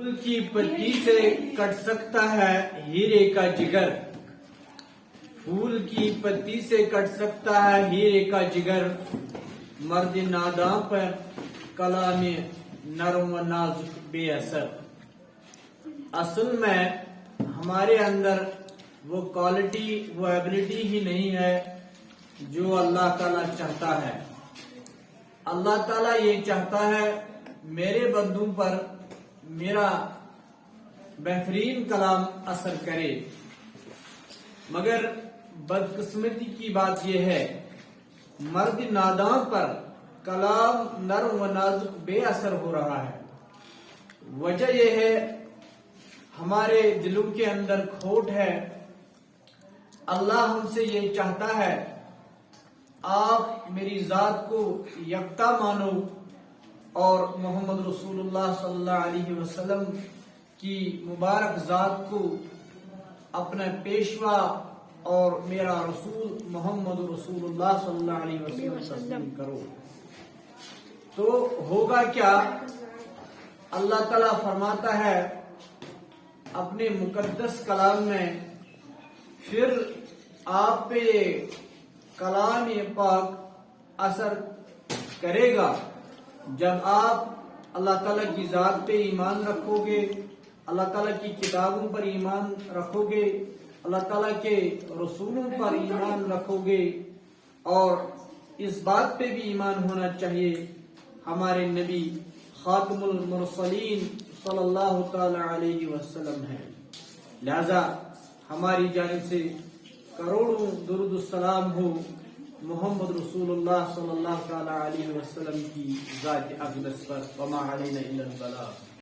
پھول کی پتی سے کٹ سکتا ہے ہیرے کا جگر، پھول کی پتی سے کٹ سکتا ہے ہیرے کا جگر، مرد ناداں پر کلام نرم و نازک بے اثر۔ اصل میں ہمارے اندر وہ کوالٹی، وہ ایبلٹی ہی نہیں ہے جو اللہ تعالیٰ چاہتا ہے۔ اللہ تعالیٰ یہ چاہتا ہے میرے بندوں پر میرا بہترین کلام اثر کرے، مگر بدقسمتی کی بات یہ ہے مرد ناداں پر کلام نرم و نازک بے اثر ہو رہا ہے۔ وجہ یہ ہے ہمارے دلوں کے اندر کھوٹ ہے۔ اللہ ہم سے یہ چاہتا ہے آپ میری ذات کو یکتا مانو اور محمد رسول اللہ صلی اللہ علیہ وسلم کی مبارک ذات کو اپنا پیشوا اور میرا رسول محمد رسول اللہ صلی اللہ علیہ وسلم تسلیم کرو۔ تو ہوگا کیا؟ اللہ تعالیٰ فرماتا ہے اپنے مقدس کلام میں، پھر آپ پہ کلام پاک اثر کرے گا جب آپ اللہ تعالیٰ کی ذات پہ ایمان رکھو گے، اللہ تعالیٰ کی کتابوں پر ایمان رکھو گے، اللہ تعالیٰ کے رسولوں پر ایمان رکھو گے، اور اس بات پہ بھی ایمان ہونا چاہیے ہمارے نبی خاتم المرسلین صلی اللہ تعالی علیہ وسلم ہے۔ لہذا ہماری جانب سے کروڑوں درود السلام ہو محمد رسول اللہ صلی اللہ تعالی علیہ وسلم کی ذات اقدس پر، وما علینا الا البلاغ۔